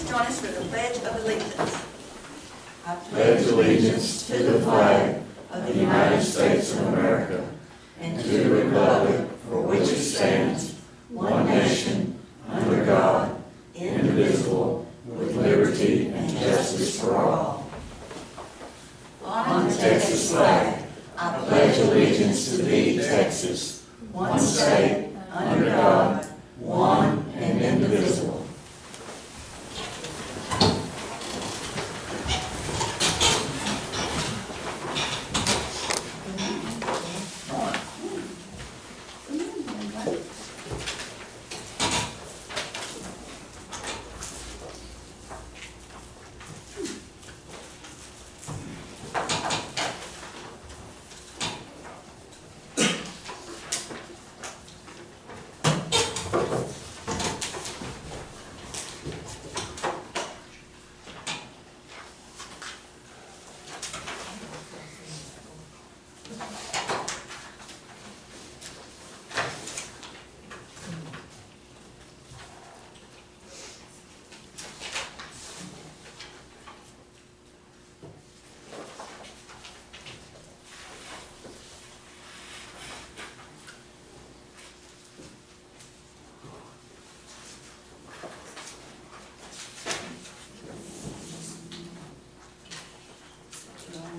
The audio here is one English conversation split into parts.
join us for the Pledge of Allegiance. I pledge allegiance to the flag of the United States of America and to the republic for which it stands, one nation, under God, indivisible, with liberty and justice for all. On the Texas flag, I pledge allegiance to thee, Texas, one state, under God, one and indivisible.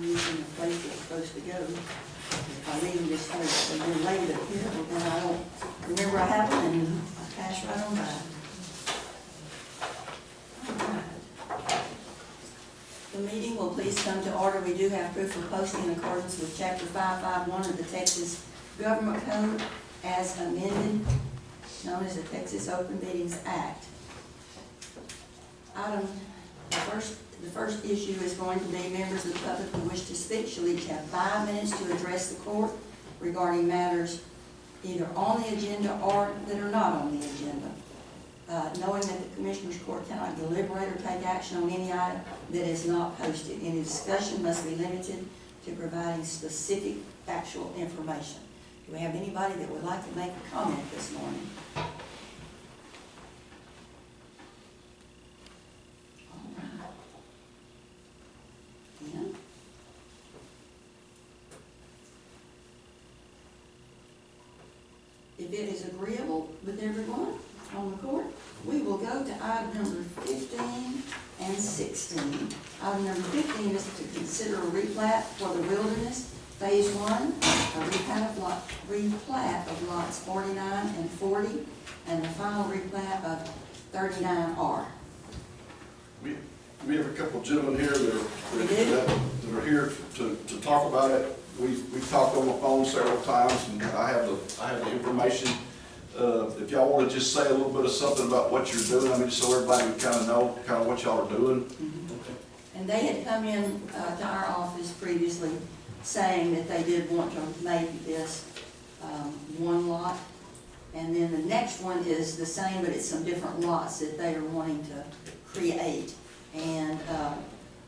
Using the place it's supposed to go. If I leave this place, I've been laid up here, but then I don't remember I have it, and I pass right on by. All right. The meeting will please come to order. We do have proof of posting in accordance with Chapter 551 of the Texas Government Code as amended, known as the Texas Open Meetings Act. The first issue is going to be members of the public who wish to speak shall each have 5 minutes to address the court regarding matters either on the agenda or that are not on the agenda. Knowing that the Commissioners Court cannot deliberate or take action on any item that is not posted. Any discussion must be limited to providing specific factual information. Do we have anybody that would like to make a comment this morning? If it is agreeable with everyone on the court, we will go to item number 15 and 16. Item number 15 is to consider a replat for the Wilderness Phase 1, a replat of lots 49 and 40, and the final replat of 39R. We have a couple of gentlemen here that are here to talk about it. We've talked on the phone several times, and I have the information. If y'all want to just say a little bit of something about what you're doing, I mean, so everybody would kind of know what y'all are doing. Mm-hmm. Okay. And they had come in to our office previously saying that they did want to make this one lot, and then the next one is the same, but it's some different lots that they are wanting to create. And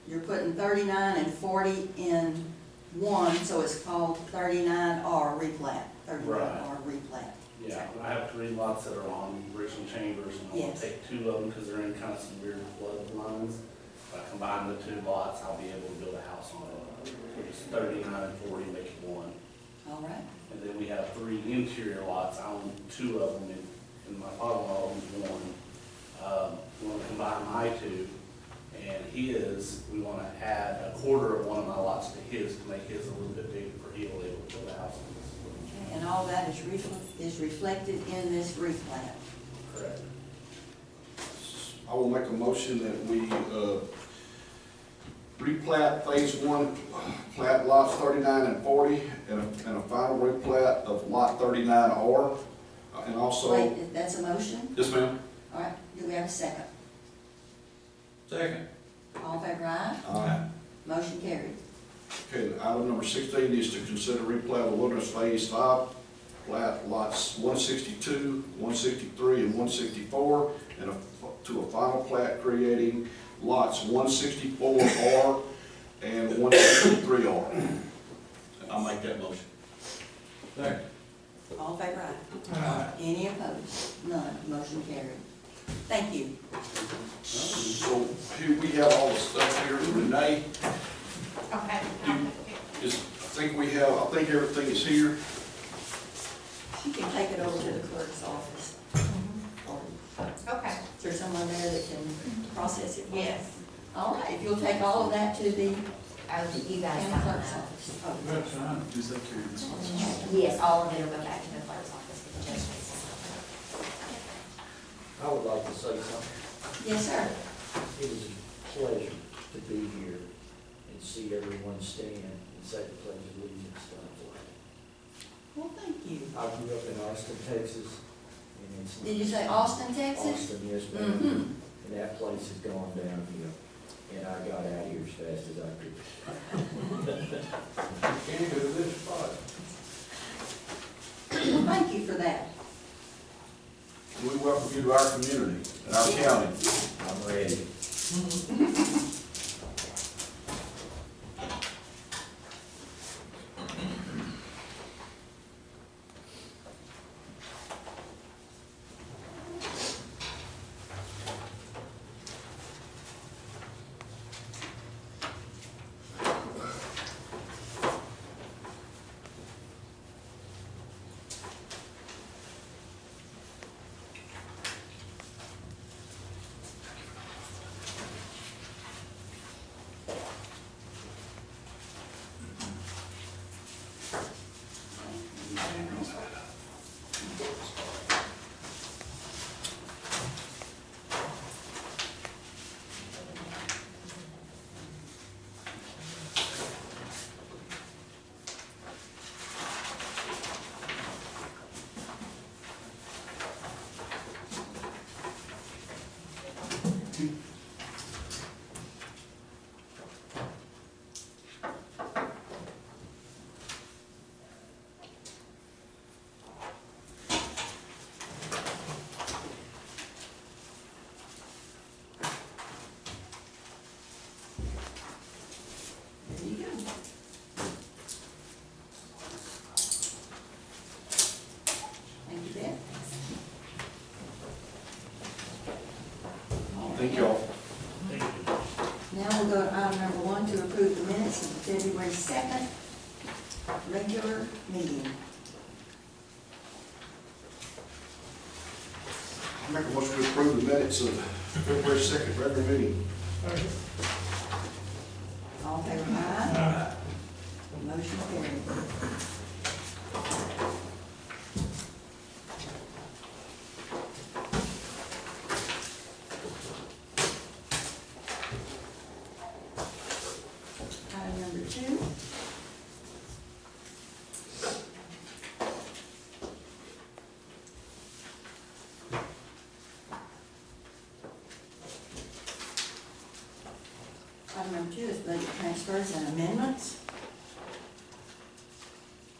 you're putting 39 and 40 in one, so it's called 39R replat. 39R replat. Yeah, I have 3 lots that are on Richland Chambers, and I want to take 2 of them because they're in kind of some weird flood lines. If I combine the 2 lots, I'll be able to build a house on it. So it's 39 and 40, make it 1. All right. And then we have 3 interior lots. I own 2 of them, and my father-in-law owns 1. We want to combine my 2. And his, we want to add a quarter of one of my lots to his to make his a little bit bigger for he'll be able to build a house on this. Okay, and all that is reflected in this replat. Correct. I will make a motion that we replat Phase 1, plat lots 39 and 40, and a final replat of lot 39R, and also. Wait, that's a motion? Yes, ma'am. All right. Do we have a second? Second. All in favor, aye? Aye. Motion carried. Okay, item number 16 is to consider replat of Wilderness Phase 5, plat lots 162, 163, and 164, and to a final plat creating lots 164R and 163R. I'll make that motion. Second. All in favor, aye? Aye. Any opposed? None. Motion carried. Thank you. So here, we have all the stuff here, Renee, Okay. I think everything is here. You can take it over to the clerk's office. Or Okay. is there someone there that can process it? Yes. All right, if you'll take all of that to the Oh, you guys county sign clerk's that. office. Oh, Does that carry this one? Yes, all of it will go back to the clerk's office with the judge makes it. I would like to say something. yes, sir. It was a pleasure to be here and see everyone stand and say the pledge of allegiance to our flag. Well, thank you. I grew up in Austin, Texas, and it's. Did you say Austin, Texas? Austin, yes, Mhm. ma'am. And that place has gone downhill, and I got out here as fast as I could. Can't go to this spot. Well, thank you for that. We welcome you to our community and our county. I'm ready. There you go. Thank you, Ben. Thank y'all. Now we'll go to item number 1 to approve the minutes of the February 2nd regular meeting. Make a motion to approve the minutes of February 2nd regular meeting. All in favor, aye? Motion carried. Item number 2. Item number 2 is budget transfers and amendments.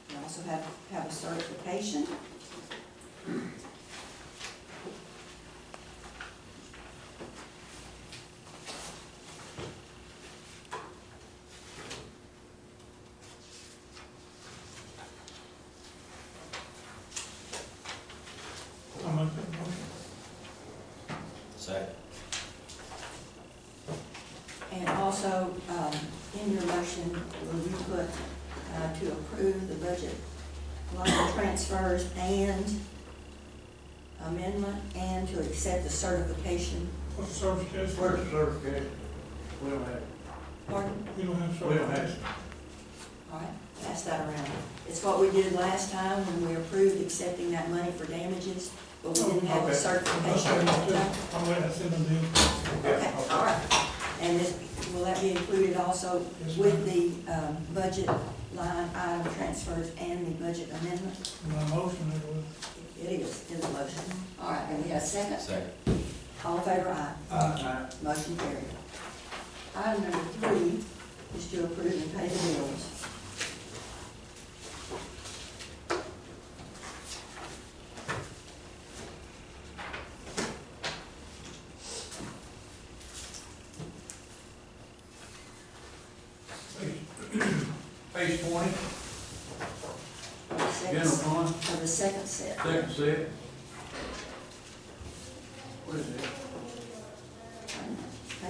We also have a certification. I'll make that motion. Second. And also, in your motion, will you put to approve the budget line transfers and amendment, and to accept the certification? What's the certification? Where's the certification? We don't have, Pardon? You don't have we don't have. certification. All right, pass that around. It's what we did last time when we approved accepting that money for damages, but we didn't have the Okay. certification at that time. I'll wait, I said them then. Okay, all right. And this, will that be included also Yes, with ma'am. the budget line item transfers and the budget amendment? My motion, it was. It is in the motion. All right, and we have a second? Second. All in favor, aye. Aye. Motion carried. Item number 3 is to approve and pay the bills. Page 20, Of the second- general fund, Of the second set. second set. What is it?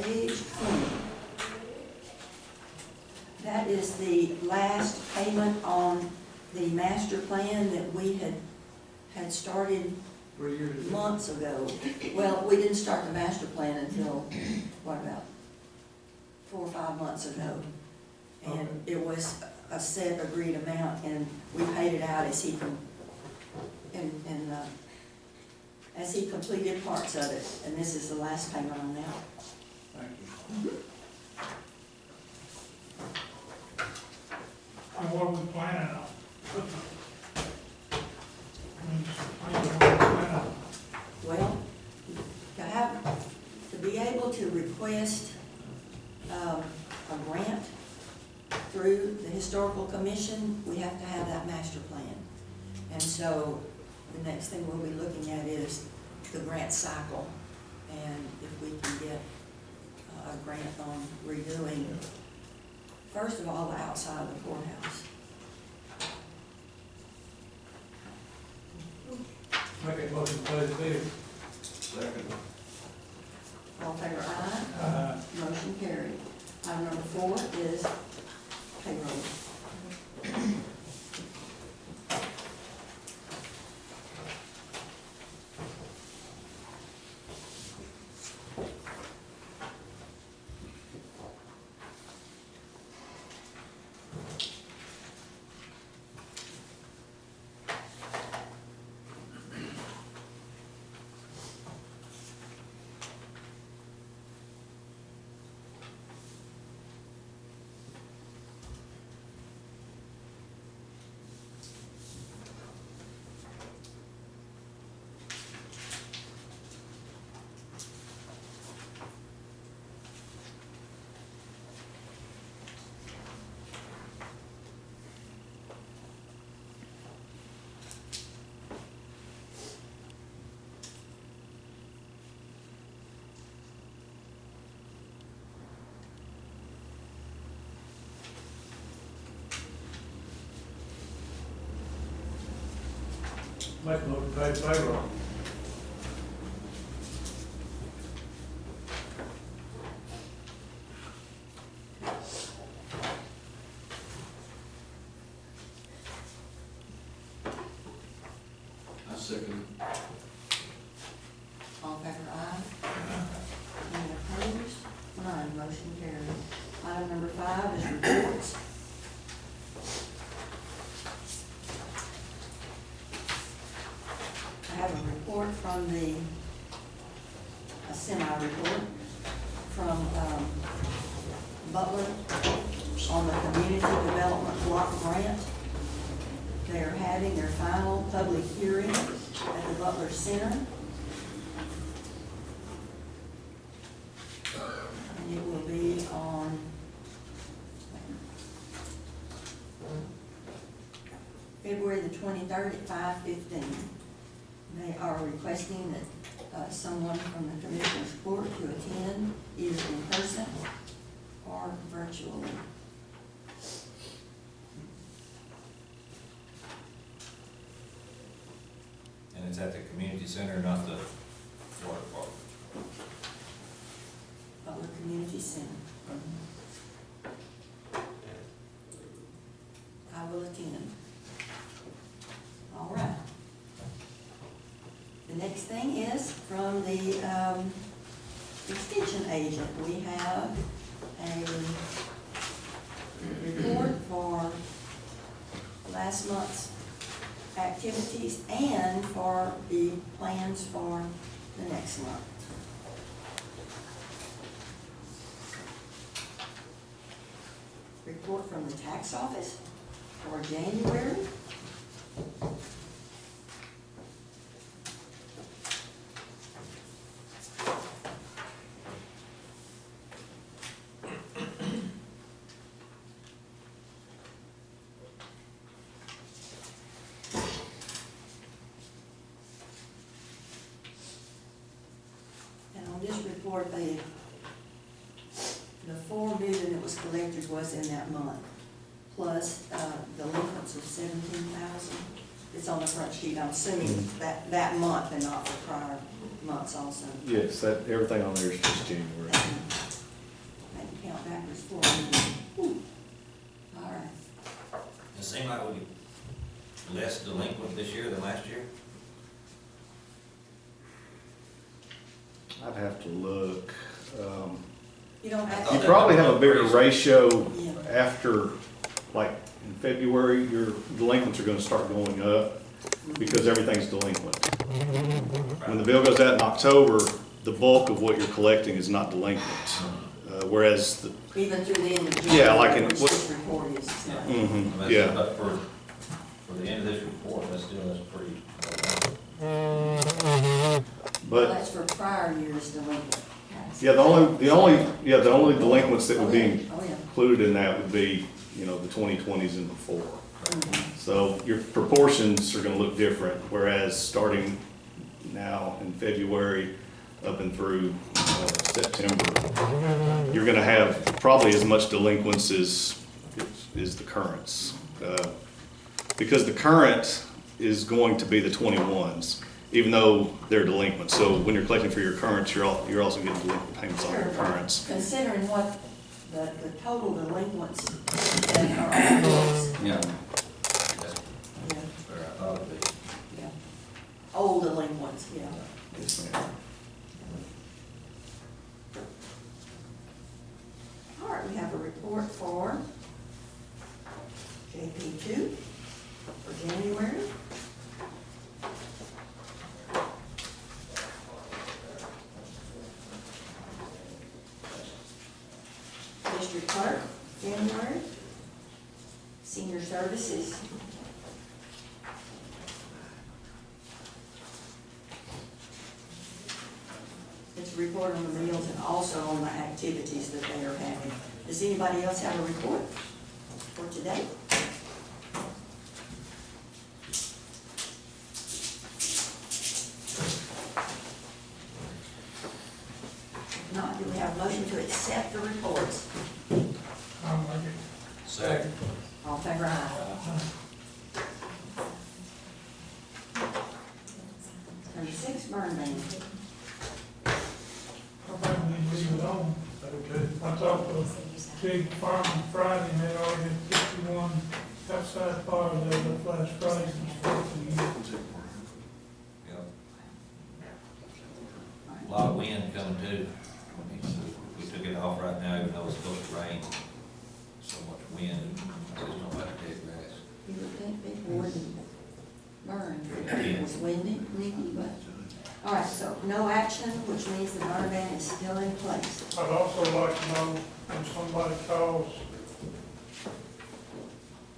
page 20. That is the last payment on the master plan that we had started 3 years ago. months ago. Well, we didn't start the master plan until, what, about 4 or 5 months ago. And it was a set agreed amount, and we paid it out as he as he completed parts of it, and this is the last payment on that. Thank you. And what are we planning on? I mean, just plain what we planning on. Well, to be able to request a grant through the Historical Commission, we have to have that master plan. And so the next thing we'll be looking at is the grant cycle, and if we can get a grant on redoing, first of all, the outside of the courthouse. Make a motion to pay the bill. Second. All in favor, aye? Motion carried. Item number 4 is payroll. Make a motion to pay the payroll. I second. All in favor, aye? Any opposed? None, motion carried. Item number 5 is reports. I have a report from a semi-report from Butler on the Community Development Block Grant. They are having their final public hearing at the Butler Center. And it will be on February the 23rd at 5:15. They are requesting that someone from the Commissioner's Court to attend either in person or virtually. And it's at the community center, not the water park. Butler Community Center. I will attend. All right. The next thing is from the extension agent. We have a report for last month's activities and for the plans for the next month. Report from the tax office for January. And on this report, the $4 million that was collected was in that month, plus delinquents of $17,000. It's on the front sheet, I'm assuming that month and not for prior months also. Yes, everything on there is just January. seem like we get less delinquent this year than last year? I'd have to look. You don't have You to. probably have a bigger ratio Yeah. after, like, in February, your delinquents are gonna start going up because everything's delinquent. When the bill goes out in October, the bulk of what you're collecting is not delinquent. Whereas, Even through the end of Yeah, January, like in- which what- this report is, it's not. yeah. But for the end of this report, that's pretty. Well, But, that's for prior years delinquent. yeah, the only delinquents that would be Oh, yeah. included in that would be, you know, the 2020s and before. Mhm. So your proportions are gonna look different, whereas starting now in February up and through September, you're gonna have probably as much delinquents as the currents. Because the current is going to be the 21s, even though they're delinquent. So when you're collecting for your currents, you're also getting delinquent payments on your currents. Considering what the total delinquents that are on the books, Yeah. yeah, That's where I thought it'd be. yeah. Old delinquents, yeah. Yes, ma'am. All right, we have a report for JP2 for January. District Clerk, January. Senior Services. It's a report on the meals and also on the activities that they are having. Does anybody else have a report for today? If not, do we have a motion to accept the reports? I'll make it. Second. All in favor, aye. 36, burn ban. I think we need to leave it on. Okay. I talked to a big farm on Friday, and they already had 51 outside fires there the last Friday since 14 Yep. A lot of wind coming too. We took it off right now, even though it's supposed to rain. So much wind, I just don't like to take grass. You would think people wouldn't burn if it was windy, but, all right, so no action, which means the burn ban is still in place. I'd also like to know when somebody calls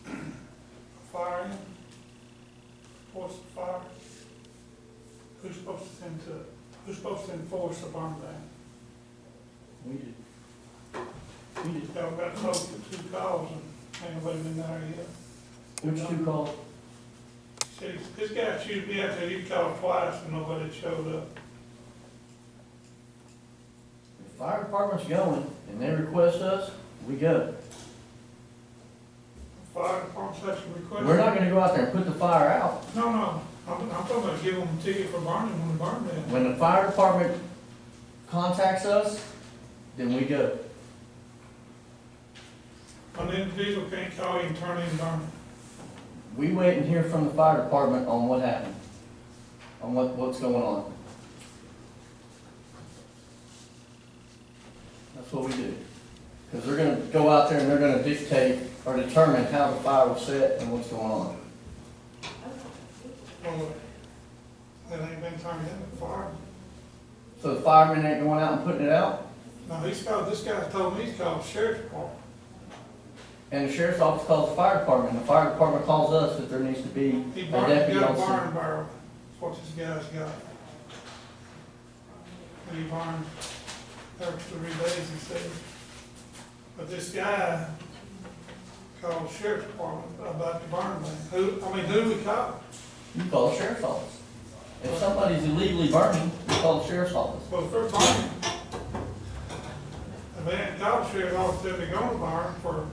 a fire in, what's the fire? Who's supposed to tend to, who's supposed to enforce the burn ban? We did. Y'all got told for 2 calls and ain't nobody been there yet. Which 2 calls? See, this guy should be out there, you called twice and nobody showed up. If the fire department's going and they request us, we go. Fire department's actually requested. We're not gonna go out there and put the fire out. No, I'm talking about giving them a ticket for burning when they burn that. When the fire department contacts us, then we go. An individual can't call you and turn in and burn it. We wait and hear from the fire department on what happened, on what's going on. That's what we do. Because they're gonna go out there and they're gonna dictate or determine how the fire was set and what's going on. Well, that ain't been turned in the fire. So the firemen ain't going out and putting it out? No, this guy told me he's called the sheriff's department. And the sheriff's office calls the fire department, and the fire department calls us that there needs to be He a got deputy a on scene. barn barrel, that's what this guy's got. And he burned every 3 days, he said. But this guy called the sheriff's department about the burn ban. Who do we call? You call the sheriff's office. If somebody's illegally burning, you call the sheriff's office. Well, if they're burning, if they ain't called the sheriff's office, if they're gonna burn for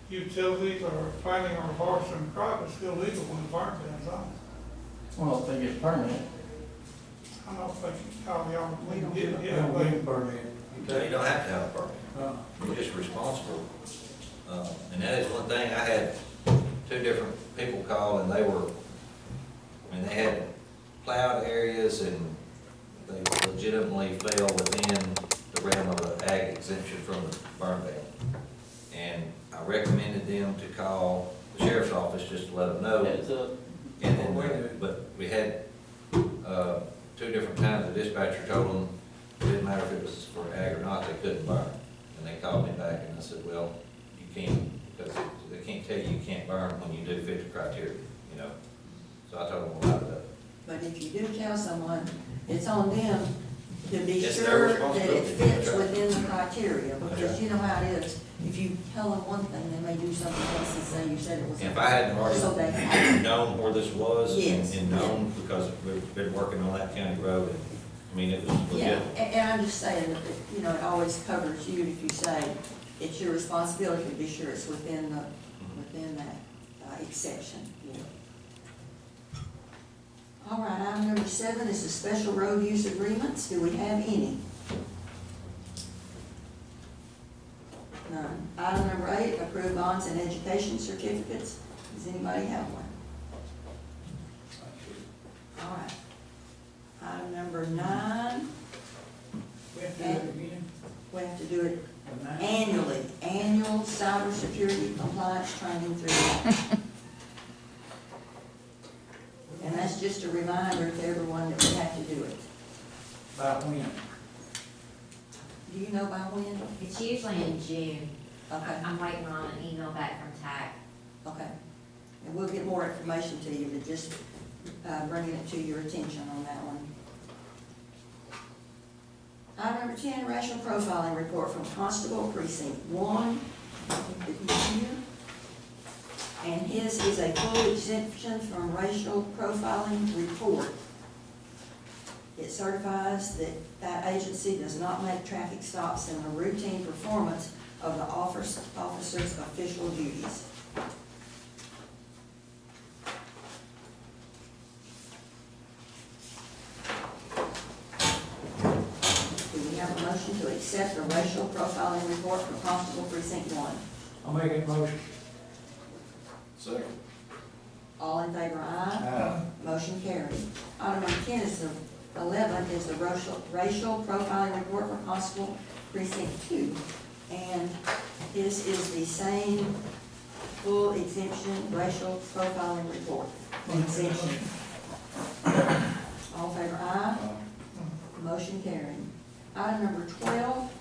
utilities or planting or harvesting crop, it's still legal when the burn ban's on. Well, if they get permanent. I don't think you can call y'all, We don't yeah, do it. yeah, We they, can burn it. No, you don't have to have a permit. Uh, You're just responsible. And that is one thing, I had two different people call, and they were, I mean, they had plowed areas, and they legitimately fell within the realm of an ag exemption from the burn ban. And I recommended them to call the sheriff's office just to let them know. Heads up. And then, but we had, two different times the dispatcher told them, it didn't matter if it was for ag or not, they couldn't burn. And they called me back and I said, well, you can't, because they can't tell you can't burn when you do fit the criteria, you know? So I told them, well, I would, But if you do tell someone, it's on them to be It's their sure that it responsibility. fits That's right. within the criteria, That's because right. you know how it is. If you tell them one thing, they may do something else and say you said it was. if I hadn't So they already have. known where this was Yes. and known, because we've been working on that county road, and, I mean, it was Yeah, legit. and I'm just saying that, you know, it always covers you if you say it's your responsibility to be sure it's within the, within that exception. All right, item number 7 is the special road use agreements. Do we have any? None. Item number 8, approve bonds and education certificates. Does anybody have one? All right. Item number 9, We have to do it again. we have to do it At night. annually, annual cybersecurity compliance training through. And that's just a reminder to everyone that we have to do it. About when? Do you know by when? It's usually in June. Okay, I'm waiting on an email back from TAC. okay. And we'll get more information to you, but just bringing it to your attention on that one. Item number 10, racial profiling report from Constable Precinct 1. Did he here? And his is a full exemption from racial profiling report. It certifies that that agency does not make traffic stops in the routine performance of the officer's official duties. Do we have a motion to accept the racial profiling report from Constable Precinct 1? I'll make it motion. Second. All in favor, aye. Motion carried. Item number 10 is the 11 is the racial profiling report for Constable Precinct 2. And this is the same full exemption racial profiling report. Exemption. All in favor, aye. Motion carried. Item number 12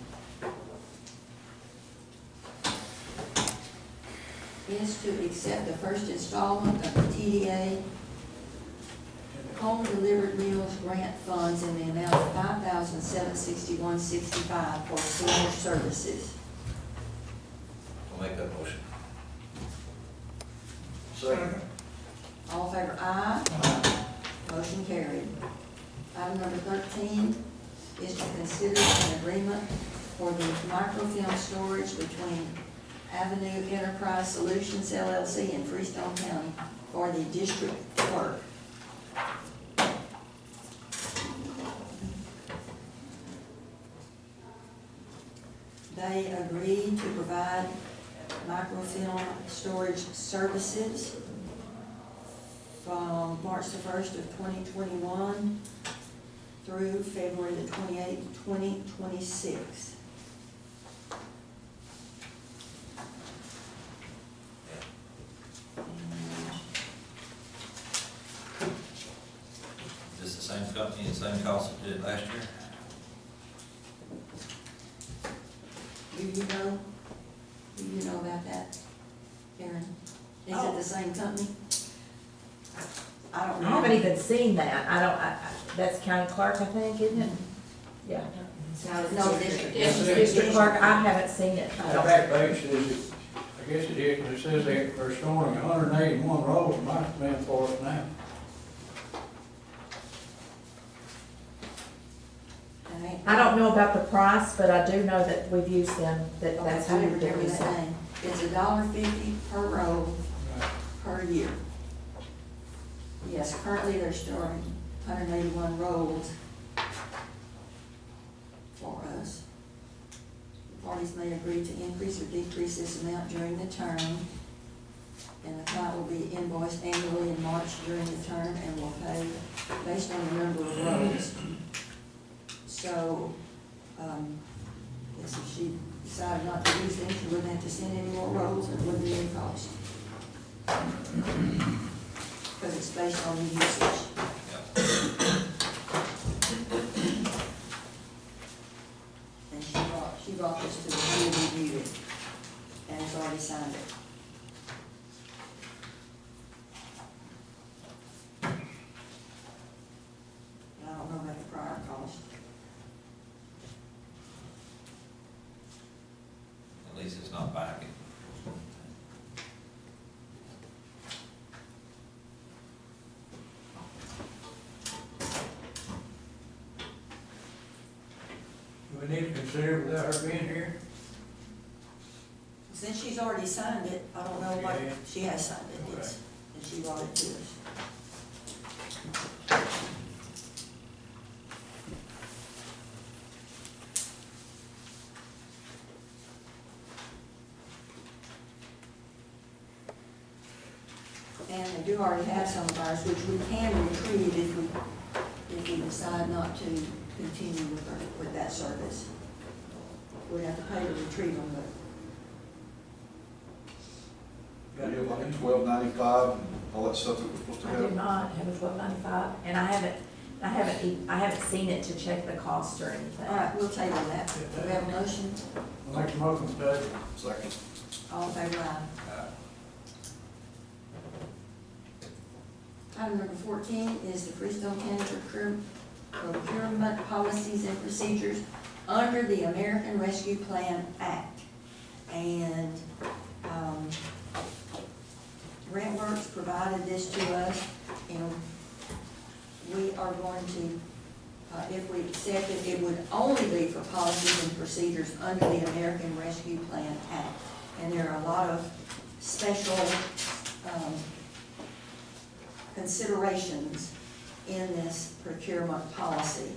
is to accept the first installment of the TDA Home Delivered Meals Grant Funds in the amount of $5,761.65 for senior services. I'll make that motion. Second. All in favor, aye. Motion carried. Item number 13 is to consider an agreement for the microfilm storage between Avenue Enterprise Solutions LLC in Freestone County for the district clerk. They agreed to provide microfilm storage services from March the 1st of 2021 through February the 28th, 2026. Is this the same company, the same cost it did last year? Do you know about that, Karen? Is it the same company? I don't I know. haven't even seen that. That's county clerk, I think, isn't it? Yeah. No, district. District clerk, I haven't seen it. I The don't- back page says, I guess it is, 'cause it says they're storing 181 rolls of microfilm for us now. I don't know about the price, but I do know that we've used them, that that's I who didn't we're remember doing that so. name. It's $1.50 per roll Right. per year. Yes, currently they're storing 181 rolls for us. For parties may agree to increase or decrease this amount during the term. And the client will be invoiced annually in March during the term and will pay based on the number of rolls. So, yes, if she decided not to use them, she wouldn't have to send any more rolls and it wouldn't be any cost. Because it's based on the usage. And she brought this to the board, reviewed it, and has already signed it. I don't know about the prior cost. At least it's not backing. Do we need to consider without her being here? Since she's already signed it, I don't know what, Yeah. she has signed it, yes, and she brought it to us. And they do already have some of ours, which we can retrieve if we decide not to continue with that service. We'd have to pay to retrieve them, but You have like a $12.95 and all that stuff that we're supposed to I have? do not have a $12.95, and I haven't seen it to check the cost or anything. all right, we'll table that. Do we have a motion? I'll make a motion to table. Second. All in favor, aye. Item number 14 is the Freestone County procurement policies and procedures under the American Rescue Plan Act. And RentWorks provided this to us, and we are going to, if we accept it, it would only be for policies and procedures under the American Rescue Plan Act. And there are a lot of special considerations in this procurement policy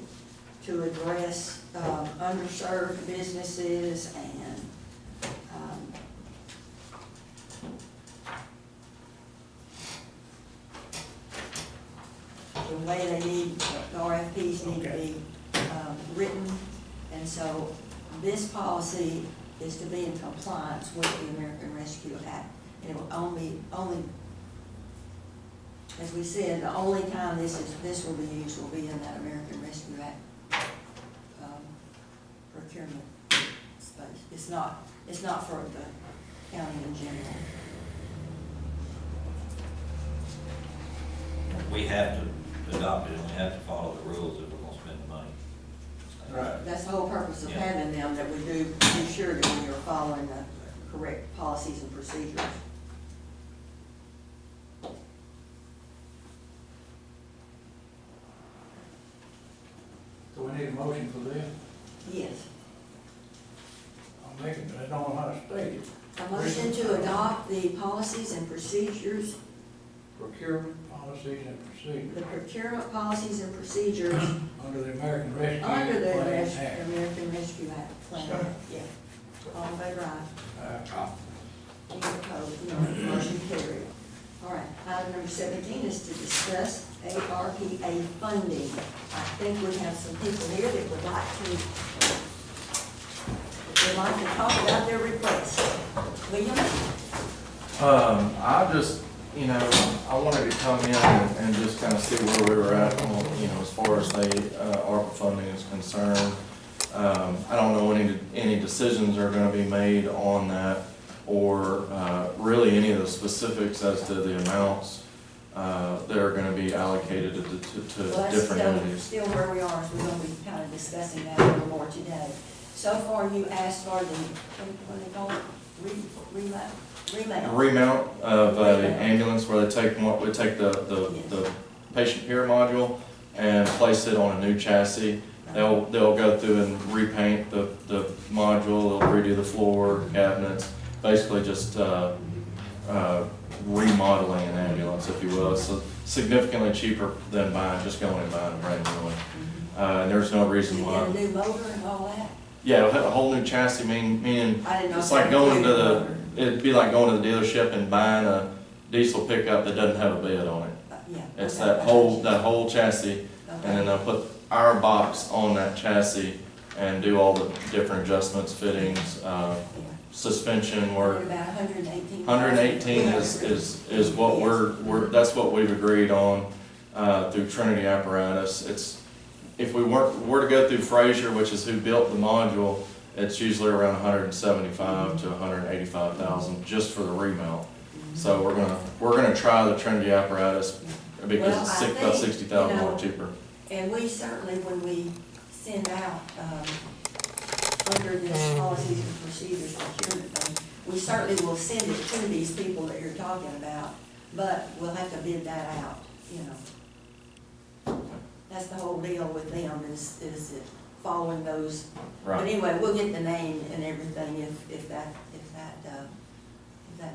to address underserved businesses and the way they need, the RFPs need to be written. And so this policy is to be in compliance with the American Rescue Act. And it will only, as we said, the only time this will be used will be in that American Rescue Act procurement space. It's not for the county in general. We have to adopt it, and we have to follow the rules if we're gonna spend the money. Right. That's the whole purpose of Yeah. having them, that we do be sure that we are following the correct policies and procedures. So we need a motion for this? Yes. I'll make it, but I don't know how to state it. A motion to adopt the policies and procedures, Procurement policies and procedures the procurement policies and procedures under the American Rescue under the Plan Act. American Rescue Act plan. Second. Yeah. All in favor, aye. Any opposed? No. Motion carried. All right, item number 17 is to discuss ARPA funding. I think we have some people here that would like to talk about their request. William? I just, I wanted to come in and just kind of see where we were at, as far as the ARPA funding is concerned. I don't know any decisions are gonna be made on that, or really any of the specifics as to the amounts that are gonna be allocated to Well, that's different entities. still where we are, so we're gonna be kind of discussing that a little more today. So far, you asked for the, what do they call it, remount? Remount of an ambulance where they take the patient care module and place it on a new chassis. They'll go through and repaint the module, they'll redo the floor, cabinets, basically just remodeling an ambulance, if you will. It's significantly cheaper than just going and buying a brand new one. And there's no reason You why. get a new motor and all that? Yeah, it'll have a whole new chassis, meaning, I didn't know. it's if like that going to included the, it'd be like going to the dealership and buying a diesel pickup that doesn't have a bed on it. Yeah. It's okay, that whole chassis, and then Okay. they'll put our box on that chassis and do all the different adjustments, fittings, Yeah. suspension We're work. about 118. 118 is what that's what we've agreed on, through Trinity Apparatus. If we were to go through Frazier, which is who built the module, it's usually around 175 to 185,000 just for the remount. So we're gonna try the Trinity Apparatus because Well, it's I about think, 60,000 you know, more cheaper. And we certainly, when we send out, under this policies and procedures procurement thing, we certainly will send it to these people that you're talking about, but we'll have to bid that out, you know. That's the whole deal with them, is it following those. But Right. anyway, we'll get the name and everything if that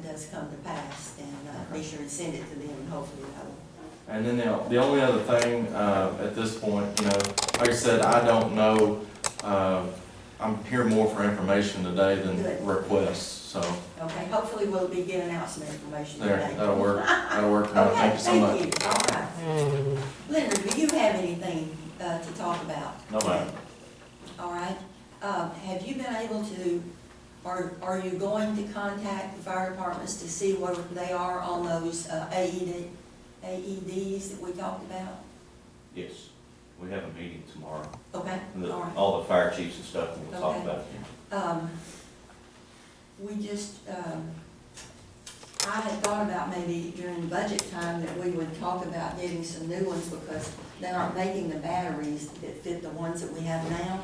does come to pass, and be sure and send it to them, and hopefully they'll. And then the only other thing, at this point, like I said, I don't know, I'm here more for information today than Good. requests, so Okay, hopefully we'll be giving out some information there, today. that'll work, tonight. Okay, Thank you so much. thank you, all right. Leonard, do you have anything to talk about? No, ma'am. All right, have you been able to, are you going to contact the fire departments to see where they are on those AEDs that we talked about? Yes, we have a meeting tomorrow. Okay, all right. All the fire chiefs and stuff, and we'll talk Okay. about it. We just, I had thought about maybe during budget time that we would talk about getting some new ones because they aren't making the batteries that fit the ones that we have now.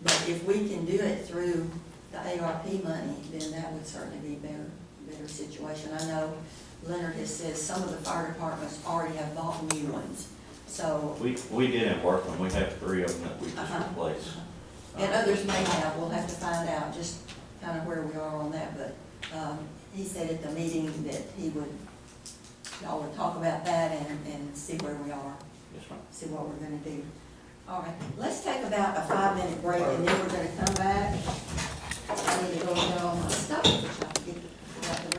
But if we can do it through the ARP money, then that would certainly be a better situation. I know Leonard has said some of the fire departments already have bought new ones, so. We did in Workman, we have 3 of them that we just Uh-huh. replaced. And others may have, we'll have to find out just kind of where we are on that, but, he said at the meeting that y'all would talk about that and see where we are, Yes, ma'am. see what we're gonna do. All right, let's take about a 5-minute break and then we're gonna come back. I need to go and get all my stuff.